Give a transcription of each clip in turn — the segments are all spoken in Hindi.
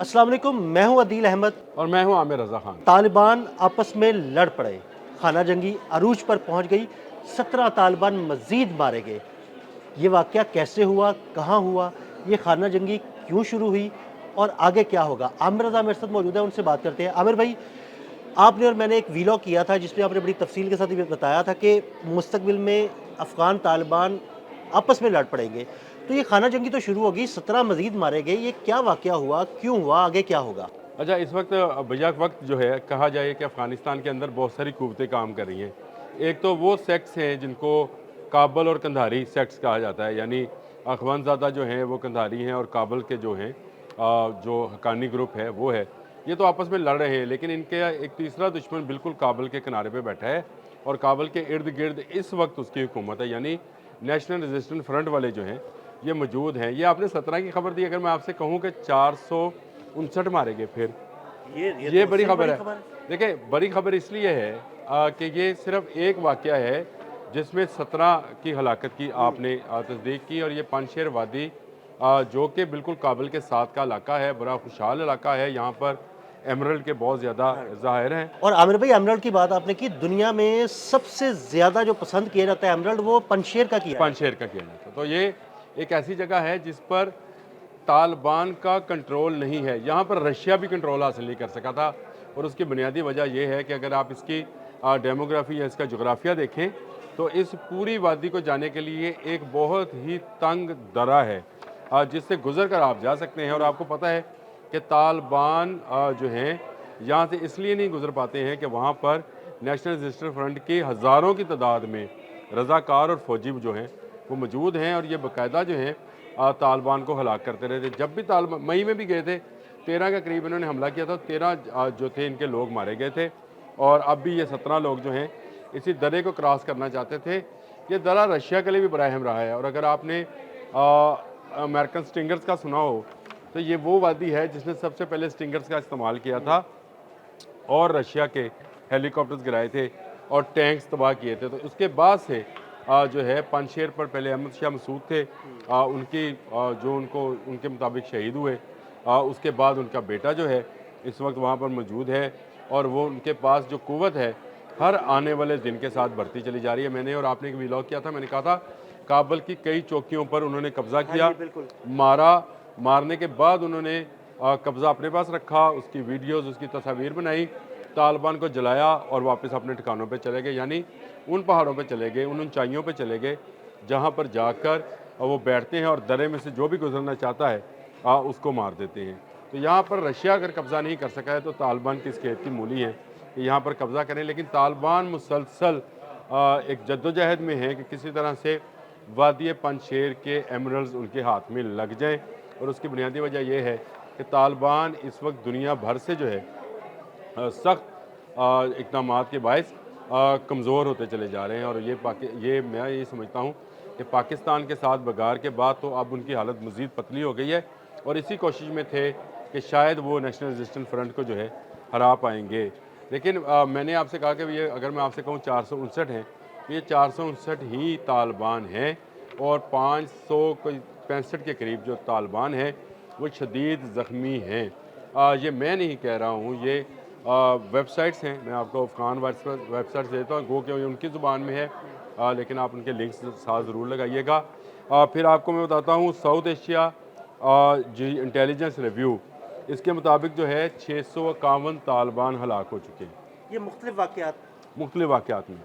अस्सलाम वालेकुम, मैं हूं अदील अहमद। और मैं हूं आमिर रज़ा खान। तालिबान आपस में लड़ पड़े, खाना जंगी अरूज पर पहुंच गई, 17 तालिबान मज़ीद मारे गए। ये वाक़या कैसे हुआ, कहाँ हुआ, ये खाना जंगी क्यों शुरू हुई और आगे क्या होगा? आमिर रज़ा मेरे साथ मौजूद है, उनसे बात करते हैं। आमिर भाई, आपने और मैंने एक वीलॉग किया था जिसमें आपने बड़ी तफसील के साथ ये बताया था कि मुस्तकबिल में अफ़गान तालिबान आपस में लड़ पड़ेंगे। तो ये खाना जंगी तो शुरू होगी, 17 मज़ीद मारे गए, ये क्या वाक़या हुआ, क्यों हुआ, आगे क्या होगा? अच्छा, इस वक्त बैक वक्त जो है कहा जाए कि अफ़गानिस्तान के अंदर बहुत सारी क़ुव्वतें काम कर रही हैं। एक तो वो सेक्ट्स हैं जिनको काबल और कंधारी सेक्ट्स कहा जाता है, यानी अख़वंदज़ादा जो हैं वो कंधारी हैं और काबल के जो हैं जो हक्कानी ग्रुप है वो है। ये तो आपस में लड़ रहे हैं, लेकिन इनके एक तीसरा दुश्मन बिल्कुल काबल के किनारे पे बैठा है और काबल के इर्द-गिर्द इस वक्त उसकी हुकूमत है, यानी नेशनल रेजिस्टेंस फ्रंट वाले जो हैं ये मौजूद हैं। ये आपने 17 की खबर दी, अगर मैं आपसे कहूँ कि 459 मारे गए फिर ये तो बड़ी उससे भी खबर बड़ी है। खबर है। देखिए, बड़ी खबर इसलिए है कि ये सिर्फ एक वाक़या है जिसमें 17 की हलाकत की आपने तस्दीक की, और ये पानशेर वादी जो कि बिल्कुल काबल के साथ का इलाका है, बड़ा खुशहाल इलाका है, यहाँ पर एमरल्ड के बहुत ज़्यादा ज़ाहिर हैं। और आमिर भाई, एमराल्ड की बात आपने की, दुनिया में सबसे ज़्यादा जो पसंद किया जाता है एमराल्ड, वो पंजशेर का किया है। पानशेर का किया जाता है। तो ये एक ऐसी जगह है जिस पर तालिबान का कंट्रोल नहीं है। यहाँ पर रशिया भी कंट्रोल हासिल नहीं कर सका था, और उसकी बुनियादी वजह यह है कि अगर आप इसकी डेमोग्राफी या इसका जोग्राफिया देखें तो इस पूरी वादी को जाने के लिए एक बहुत ही तंग दर्रा है जिससे गुजर कर आप जा सकते हैं। और आपको पता है कि तालिबान जो हैं यहाँ से इसलिए नहीं गुजर पाते हैं कि वहाँ पर नेशनल रेजिस्टेंस फ्रंट की हज़ारों की तादाद में रज़ाकार और फौजी जो हैं वो मौजूद हैं, और ये बाकायदा जो हैं तालिबान को हलाक करते रहे थे। जब भी तालिबान मई में भी गए थे, 13 के करीब इन्होंने हमला किया था, 13 जो थे इनके लोग मारे गए थे, और अब भी ये 17 लोग जो हैं इसी दर्रे को क्रॉस करना चाहते थे। ये दर्रा रशिया के लिए भी बड़ा अहम रहा है, और अगर आपने अमेरिकन स्टिंगर्स का सुना हो तो ये वो वादी है जिसने सबसे पहले स्टिंगर्स का इस्तेमाल किया था और रशिया के हेलीकॉप्टर्स गिराए थे और टैंक्स तबाह किए थे। तो उसके बाद से जो है पानशेर पर पहले अहमद शाह मसूद थे, उनकी जो उनको उनके मुताबिक शहीद हुए। उसके बाद उनका बेटा जो है इस वक्त वहाँ पर मौजूद है, और वो उनके पास जो कुव्वत है हर आने वाले दिन के साथ बढ़ती चली जा रही है। मैंने और आपने एक व्लॉग किया था, मैंने कहा था काबल की कई चौकियों पर उन्होंने कब्जा हाँ किया, जी, बिल्कुल। मारा, मारने के बाद उन्होंने कब्ज़ा अपने पास रखा, उसकी वीडियोज़, उसकी तस्वीर बनाई, तालिबान को जलाया और वापस अपने ठिकानों पे चले गए, यानी उन पहाड़ों पे चले गए, उन ऊंचाइयों पे चले गए जहाँ पर जाकर वो बैठते हैं और दर्रे में से जो भी गुजरना चाहता है उसको मार देते हैं। तो यहाँ पर रशिया अगर कब्ज़ा नहीं कर सका है तो तालिबान की इस खेत की मूली है कि यहाँ पर कब्ज़ा करें, लेकिन तालिबान मुसलसल एक जद्दोजहद में है कि किसी तरह से वादी पंजशेर के एमरल्ड्स उनके हाथ में लग जाएं, और उसकी बुनियादी वजह यह है कि तालिबान इस वक्त दुनिया भर से जो है सख्त इक़दामात के बायस कमज़ोर होते चले जा रहे हैं। और ये मैं ये समझता हूँ कि पाकिस्तान के साथ बगार के बाद तो अब उनकी हालत मज़ीद पतली हो गई है, और इसी कोशिश में थे कि शायद वो नेशनल रेजिस्टेंस फ्रंट को जो है हरा पाएंगे। लेकिन मैंने आपसे कहा कि ये अगर मैं आपसे कहूँ 459 हैं, तो ये 459 ही तालिबान हैं, और 565 के करीब जो तालिबान हैं वो शदीद ज़ख्मी हैं। ये मैं नहीं कह रहा हूँ, ये वेबसाइट्स हैं, मैं आपको अफ़गान वेबसाइट्स देता हूँ, गो कि उनकी ज़ुबान में है, लेकिन आप उनके लिंक्स साथ ज़रूर लगाइएगा। फिर आपको मैं बताता हूँ साउथ एशिया जी इंटेलिजेंस रिव्यू, इसके मुताबिक जो है 651 तालिबान हलाक हो चुके हैं ये मुख्तलिफ वाक़यात। मुख्तलिफ वाक़यात में,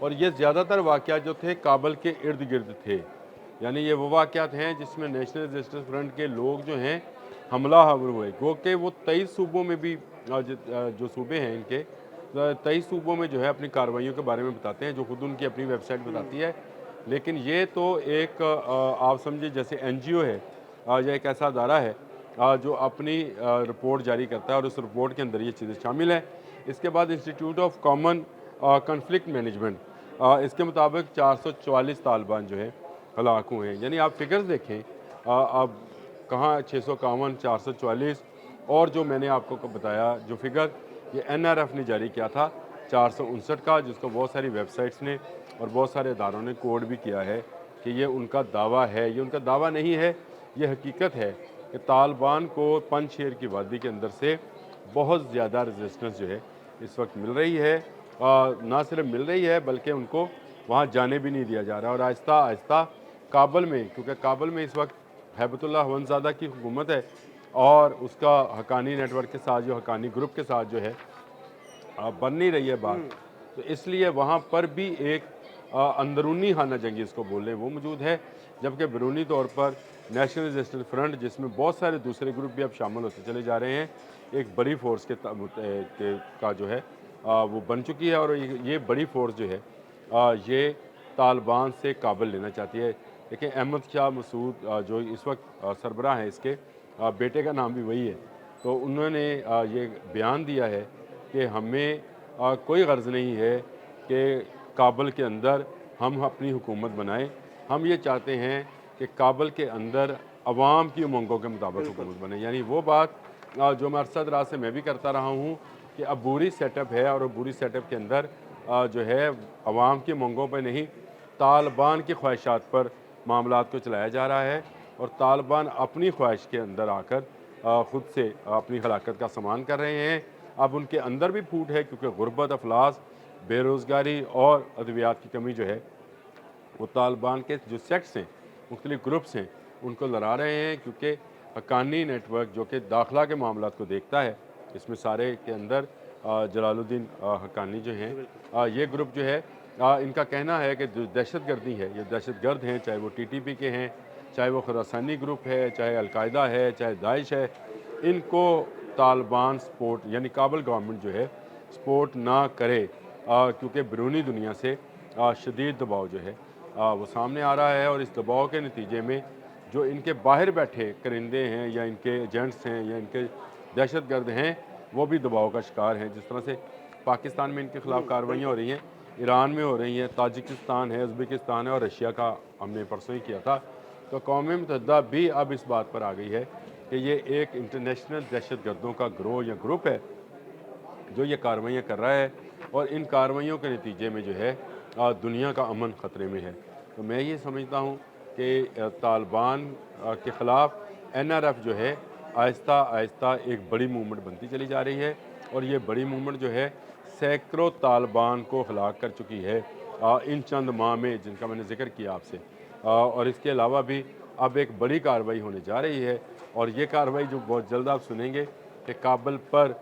और ये ज़्यादातर वाक़यात जो थे काबल के इर्द गिर्द थे, यानी ये वो वाक़यात हैं जिसमें नेशनल रेजिस्टेंस फ्रंट के लोग जो हैं हमला हावर हुए। गो कि वो 23 सूबों में भी जो सूबे हैं इनके 23 सूबों में जो है अपनी कार्रवाइयों के बारे में बताते हैं, जो खुद उनकी अपनी वेबसाइट बताती है। लेकिन ये तो एक आप समझिए जैसे NGO है या एक ऐसा अदारा है जो अपनी रिपोर्ट जारी करता है, और उस रिपोर्ट के अंदर ये चीज़ें शामिल हैं। इसके बाद institute of common conflict management, इसके मुताबिक 444 तालिबान जो है हलाक हुए हैं। यानी आप फिगर्स देखें, अब कहाँ 651, 444, और जो मैंने आपको बताया जो फिगर ये NRF ने जारी किया था 459 का, जिसको बहुत सारी वेबसाइट्स ने और बहुत सारे इदारों ने कोड भी किया है कि ये उनका दावा है। ये उनका दावा नहीं है, ये हकीकत है कि तालिबान को पंजशेर की वादी के अंदर से बहुत ज़्यादा रेजिस्टेंस जो है इस वक्त मिल रही है। ना सिर्फ मिल रही है बल्कि उनको वहाँ जाने भी नहीं दिया जा रहा। और आहिस्ता आहिस्ता काबुल में, क्योंकि काबुल में इस वक्त हैबतुल्लाह हवनज़ादा की हुकूमत है और उसका हक्कानी नेटवर्क के साथ, जो हक्कानी ग्रुप के साथ जो है बन नहीं रही है बात, तो इसलिए वहाँ पर भी एक अंदरूनी खाना जंगी इसको बोल रहे हैं वो मौजूद है। जबकि बैरूनी तौर पर नेशनल रेजिस्टेंस फ्रंट, जिसमें बहुत सारे दूसरे ग्रुप भी अब शामिल होते चले जा रहे हैं, एक बड़ी फोर्स का जो है वो बन चुकी है। और ये बड़ी फोर्स जो है ये तालिबान से काबुल लेना चाहती है। देखिए अहमद शाह मसूद जो इस वक्त सरबराह हैं, इसके बेटे का नाम भी वही है, तो उन्होंने ये बयान दिया है कि हमें कोई गर्ज़ नहीं है कि काबुल के अंदर हम अपनी हुकूमत बनाएं। हम ये चाहते हैं कि काबुल के अंदर अवाम की उमंगों के मुताबिक हुकूमत बने। यानी वो बात जो मैं अरसद रात से मैं भी करता रहा हूँ कि अबूरी सेटअप है और अबूरी सेटअप के अंदर जो है अवाम की उमंगों पर नहीं, तालिबान की ख्वाहिशात पर मामलात को चलाया जा रहा है। और तालिबान अपनी ख्वाहिश के अंदर आकर ख़ुद से अपनी हलाकत का सामान कर रहे हैं। अब उनके अंदर भी फूट है, क्योंकि गुर्बत, अफलास, बेरोज़गारी और अद्वियात की कमी जो है वो तालिबान के जो सेक्ट्स हैं, मुख्तलिफ ग्रुप्स हैं, उनको लड़ा रहे हैं। क्योंकि हक्कानी नेटवर्क जो कि दाखिला के मामलात को देखता है, इसमें सारे के अंदर जलालुद्दीन हक्कानी जो हैं, ये ग्रुप जो है इनका कहना है कि जो दहशत गर्दी है, ये दहशत गर्द हैं, चाहे वो TTP के हैं, चाहे वो खुरासानी ग्रुप है, चाहे अलकायदा है, चाहे दाइश है, इनको तालिबान सपोर्ट यानी काबुल गवर्नमेंट जो है सपोर्ट ना करे, क्योंकि बैरूनी दुनिया से शदीद दबाव जो है वो सामने आ रहा है। और इस दबाव के नतीजे में जो इनके बाहर बैठे करिंदे हैं या इनके एजेंट्स हैं या इनके दहशत गर्द हैं, वो भी दबाव का शिकार हैं। जिस तरह से पाकिस्तान में इनके ख़िलाफ़ कार्रवाइयाँ हो रही हैं, ईरान में हो रही हैं, ताजिकिस्तान है, उज़्बेकिस्तान है और रशिया का हमने परसों ही किया था। तो कौम मुत्तहिदा भी अब इस बात पर आ गई है कि ये एक इंटरनेशनल दहशत गर्दों का गिरोह या ग्रुप है जो ये कार्रवाइयाँ कर रहा है। और इन कार्रवाइयों के नतीजे में जो है दुनिया का अमन ख़तरे में है। तो मैं ये समझता हूँ कि तालिबान के ख़िलाफ़ NRF जो है आहिस्ता आहिस्ता एक बड़ी मूवमेंट बनती चली जा रही है। और ये बड़ी मूवमेंट जो है सैकड़ों तालिबान को हलाक कर चुकी है इन चंद माह में, जिनका मैंने जिक्र किया आपसे। और इसके अलावा भी अब एक बड़ी कार्रवाई होने जा रही है। और ये कार्रवाई जो बहुत जल्द आप सुनेंगे कि काबुल पर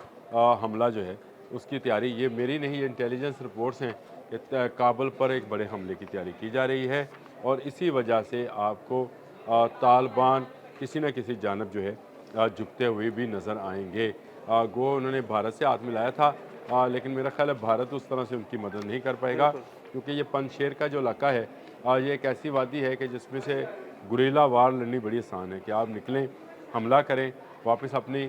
हमला जो है उसकी तैयारी, ये मेरी नहीं, ये इंटेलिजेंस रिपोर्ट्स हैं कि काबुल पर एक बड़े हमले की तैयारी की जा रही है। और इसी वजह से आपको तालिबान किसी न किसी जानब जो है झुकते हुए भी नज़र आएंगे। गो उन्होंने भारत से हाथ मिलाया था, लेकिन मेरा ख्याल है भारत उस तरह से उनकी मदद नहीं कर पाएगा, क्योंकि ये पंजशेर का जो इलाका है ये एक ऐसी वादी है कि जिसमें से गुरीला वार लड़नी बड़ी आसान है कि आप निकलें, हमला करें, वापस अपनी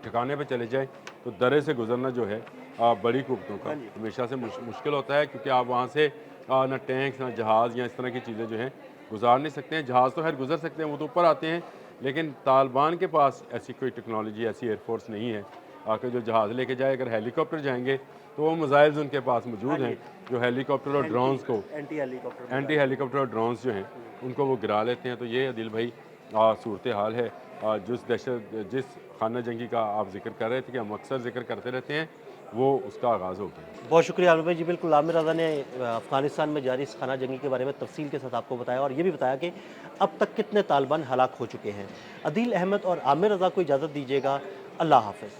ठिकाने पे चले जाएं। तो दरे से गुजरना जो है बड़ी कुव्वतों का हमेशा से मुश्किल होता है, क्योंकि आप वहाँ से ना टैंक्स, ना जहाज़ या इस तरह की चीज़ें जो हैं गुजार नहीं सकते हैं। जहाज़ तो खैर गुजर सकते हैं, वो तो ऊपर आते हैं, लेकिन तालिबान के पास ऐसी कोई टेक्नोलॉजी, ऐसी एयरफोर्स नहीं है कि जो जहाज़ लेके जाए। अगर हेलीकॉप्टर जाएंगे तो वो मिसाइल्स उनके पास मौजूद हैं जो हेलीकॉप्टर और ड्रोन्स को, एंटी हेलीकॉप्टर और ड्रोन्स जो हैं उनको वो गिरा लेते हैं। तो ये दिल भाई सूरत हाल है जिस खाना जंगी का आप जिक्र कर रहे थे कि हम अक्सर जिक्र करते रहते हैं, वो उसका आगाज़ हो गया। बहुत शुक्रिया आमिर भाई जी। बिल्कुल, आमिर रज़ा ने अफ़गानिस्तान में जारी इस खाना जंगी के बारे में तफसील के साथ आपको बताया और ये भी बताया कि अब तक कितने तालिबान हलाक हो चुके हैं। अदील अहमद और आमिर रज़ा को इजाज़त दीजिएगा। अल्लाह हाफ़िज़।